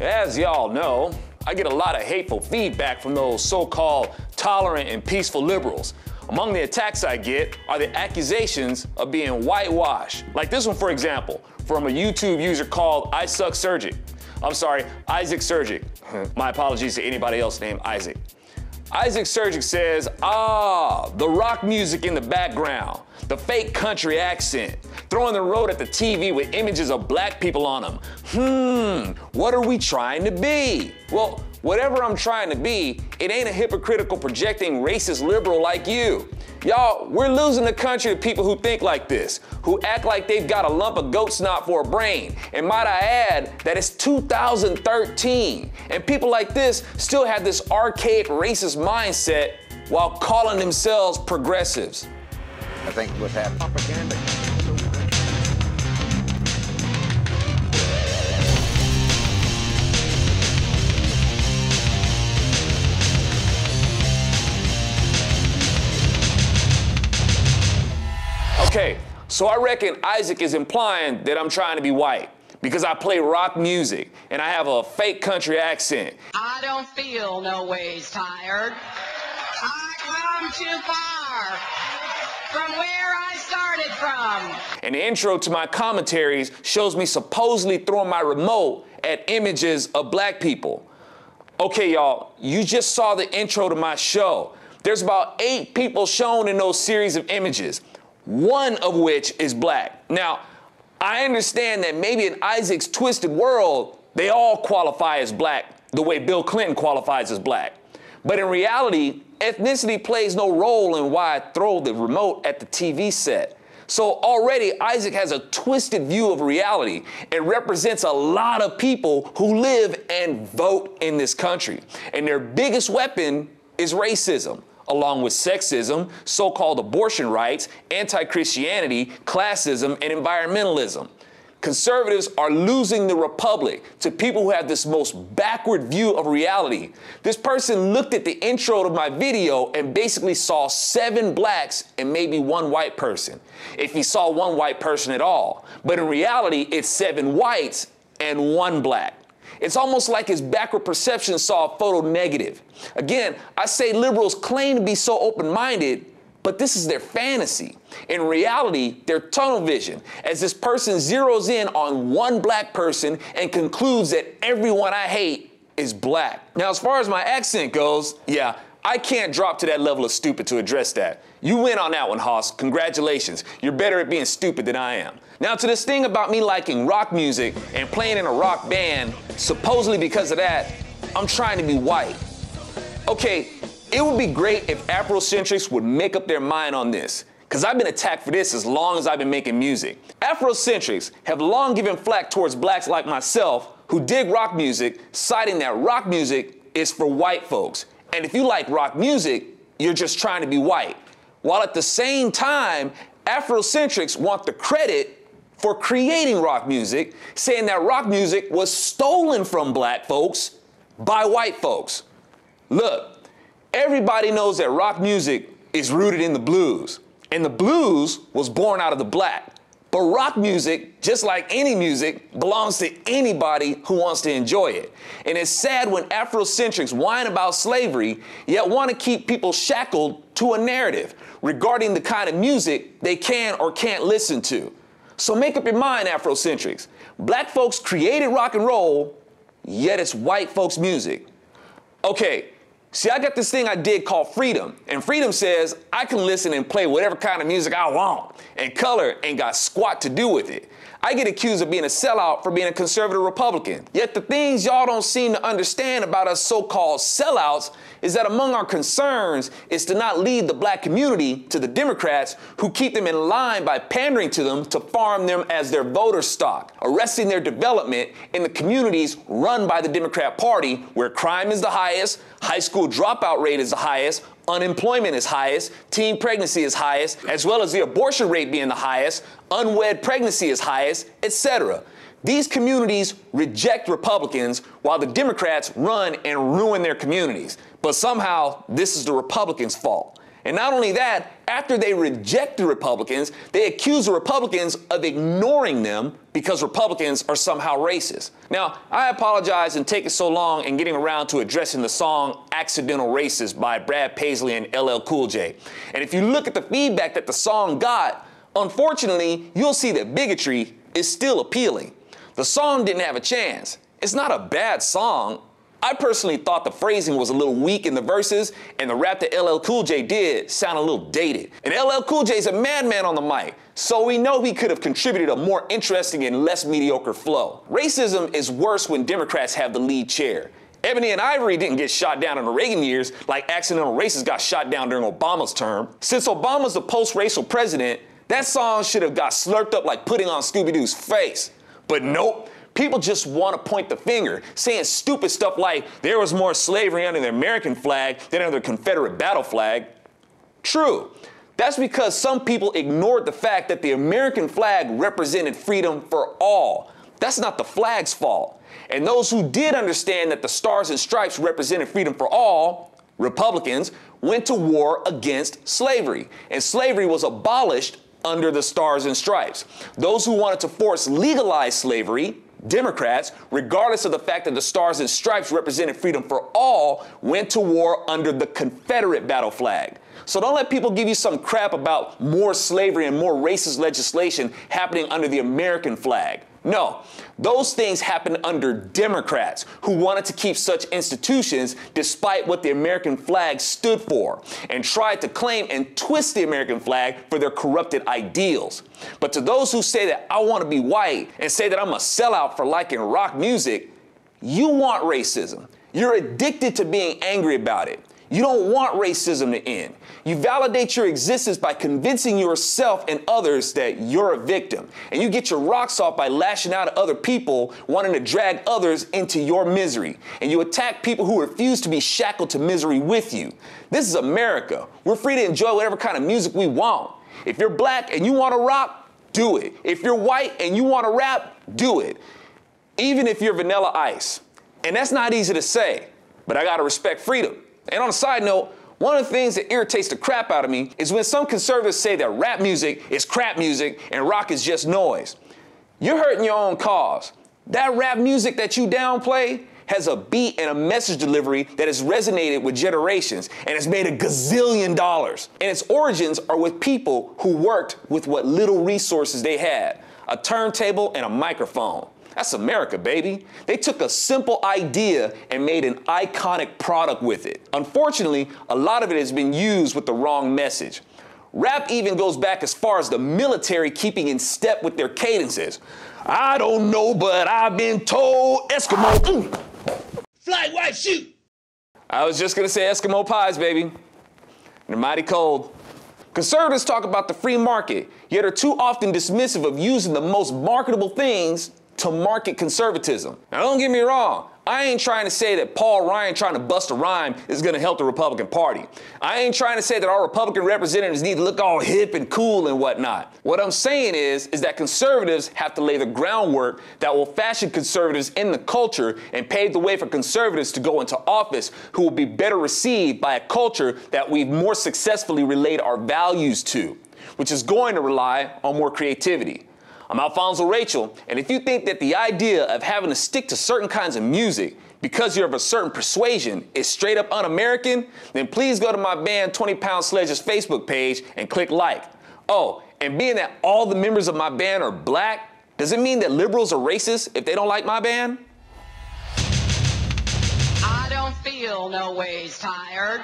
As y'all know, I get a lot of hateful feedback from those so-called tolerant and peaceful liberals. Among the attacks I get are the accusations of being whitewashed. Like this one, for example, from a YouTube user called Isaac Surgic. My apologies to anybody else named Isaac. Isaac Surgic says, the rock music in the background, the fake country accent, throwing the road at the TV with images of black people on them. What are we trying to be? Well, whatever I'm trying to be, it ain't a hypocritical projecting racist liberal like you. Y'all, we're losing the country to people who think like this, who act like they've got a lump of goat snot for a brain. And might I add that it's 2013, and people like this still have this archaic racist mindset while calling themselves progressives. I think what's happening. Propaganda. Okay, so I reckon Isaac is implying that I'm trying to be white because I play rock music and I have a fake country accent. I don't feel no ways tired. I come too far from where I started from. And the intro to my commentaries shows me supposedly throwing my remote at images of black people. Okay, y'all, you just saw the intro to my show. There's about 8 people shown in those series of images, one of which is black. Now, I understand that maybe in Isaac's twisted world, they all qualify as black the way Bill Clinton qualifies as black. But in reality, ethnicity plays no role in why I throw the remote at the TV set. So already Isaac has a twisted view of reality and represents a lot of people who live and vote in this country. And their biggest weapon is racism, along with sexism, so-called abortion rights, anti-Christianity, classism, and environmentalism. Conservatives are losing the republic to people who have this most backward view of reality. This person looked at the intro to my video and basically saw 7 blacks and maybe 1 white person, if he saw 1 white person at all. But in reality, it's 7 whites and 1 black. It's almost like his backward perception saw a photo negative. Again, I say liberals claim to be so open-minded, but this is their fantasy. In reality, their tunnel vision, as this person zeroes in on 1 black person and concludes that everyone I hate is black. Now, as far as my accent goes, yeah, I can't drop to that level of stupid to address that. You win on that one, Hoss. Congratulations. You're better at being stupid than I am. Now, to this thing about me liking rock music and playing in a rock band, supposedly because of that, I'm trying to be white. Okay, it would be great if Afrocentrics would make up their mind on this, because I've been attacked for this as long as I've been making music. Afrocentrics have long given flack towards blacks like myself who dig rock music, citing that rock music is for white folks. And if you like rock music, you're just trying to be white. While at the same time, Afrocentrics want the credit for creating rock music, saying that rock music was stolen from black folks by white folks. Look, everybody knows that rock music is rooted in the blues, and the blues was born out of the black. But rock music, just like any music, belongs to anybody who wants to enjoy it. And it's sad when Afrocentrics whine about slavery, yet want to keep people shackled to a narrative regarding the kind of music they can or can't listen to. So make up your mind, Afrocentrics. Black folks created rock and roll, yet it's white folks' music. Okay, see, I got this thing I did called Freedom, and Freedom says I can listen and play whatever kind of music I want, and color ain't got squat to do with it. I get accused of being a sellout for being a conservative Republican. Yet the things y'all don't seem to understand about us so-called sellouts is that among our concerns is to not lead the black community to the Democrats who keep them in line by pandering to them to farm them as their voter stock, arresting their development in the communities run by the Democrat Party where crime is the highest, high school dropout rate is the highest, unemployment is highest, teen pregnancy is highest, as well as the abortion rate being the highest, unwed pregnancy is highest, etc. These communities reject Republicans while the Democrats run and ruin their communities. But somehow, this is the Republicans' fault. And not only that, after they reject the Republicans, they accuse the Republicans of ignoring them because Republicans are somehow racist. Now, I apologize in taking so long and getting around to addressing the song Accidental Racist by Brad Paisley and LL Cool J. And if you look at the feedback that the song got, unfortunately, you'll see that bigotry is still appealing. The song didn't have a chance. It's not a bad song. I personally thought the phrasing was a little weak in the verses, and the rap that LL Cool J did sounded a little dated. And LL Cool J's a madman on the mic, so we know he could have contributed a more interesting and less mediocre flow. Racism is worse when Democrats have the lead chair. Ebony and Ivory didn't get shot down in the Reagan years like Accidental Racist got shot down during Obama's term. Since Obama's the post-racial president, that song should have got slurped up like pudding on Scooby-Doo's face. But nope. People just want to point the finger, saying stupid stuff like there was more slavery under the American flag than under the Confederate battle flag. True. That's because some people ignored the fact that the American flag represented freedom for all. That's not the flag's fault. And those who did understand that the stars and stripes represented freedom for all, Republicans, went to war against slavery. And slavery was abolished under the stars and stripes. Those who wanted to force legalized slavery, Democrats, regardless of the fact that the stars and stripes represented freedom for all, went to war under the Confederate battle flag. So don't let people give you some crap about more slavery and more racist legislation happening under the American flag. No, those things happened under Democrats who wanted to keep such institutions despite what the American flag stood for and tried to claim and twist the American flag for their corrupted ideals. But to those who say that I want to be white and say that I'm a sellout for liking rock music, you want racism. You're addicted to being angry about it. You don't want racism to end. You validate your existence by convincing yourself and others that you're a victim. And you get your rocks off by lashing out at other people, wanting to drag others into your misery. And you attack people who refuse to be shackled to misery with you. This is America. We're free to enjoy whatever kind of music we want. If you're black and you want to rock, do it. If you're white and you want to rap, do it. Even if you're Vanilla Ice. And that's not easy to say, but I gotta respect freedom. And on a side note, one of the things that irritates the crap out of me is when some conservatives say that rap music is crap music and rock is just noise. You're hurting your own cause. That rap music that you downplay has a beat and a message delivery that has resonated with generations and has made $1 gazillion. And its origins are with people who worked with what little resources they had, a turntable and a microphone. That's America, baby. They took a simple idea and made an iconic product with it. Unfortunately, a lot of it has been used with the wrong message. Rap even goes back as far as the military keeping in step with their cadences. I don't know, but I've been told Eskimo. Fly, white, shoot. I was just gonna say Eskimo pies, baby. They're mighty cold. Conservatives talk about the free market, yet are too often dismissive of using the most marketable things to market conservatism. Now don't get me wrong, I ain't trying to say that Paul Ryan trying to bust a rhyme is gonna help the Republican Party. I ain't trying to say that our Republican representatives need to look all hip and cool and whatnot. What I'm saying is that conservatives have to lay the groundwork that will fashion conservatives in the culture and pave the way for conservatives to go into office who will be better received by a culture that we've more successfully relayed our values to, which is going to rely on more creativity. I'm AlfonZo Rachel, and if you think that the idea of having to stick to certain kinds of music because you're of a certain persuasion is straight up un-American, then please go to my band 20 Pound Sledge's Facebook page and click like. Oh, and being that all the members of my band are black, does it mean that liberals are racist if they don't like my band? I don't feel no ways tired.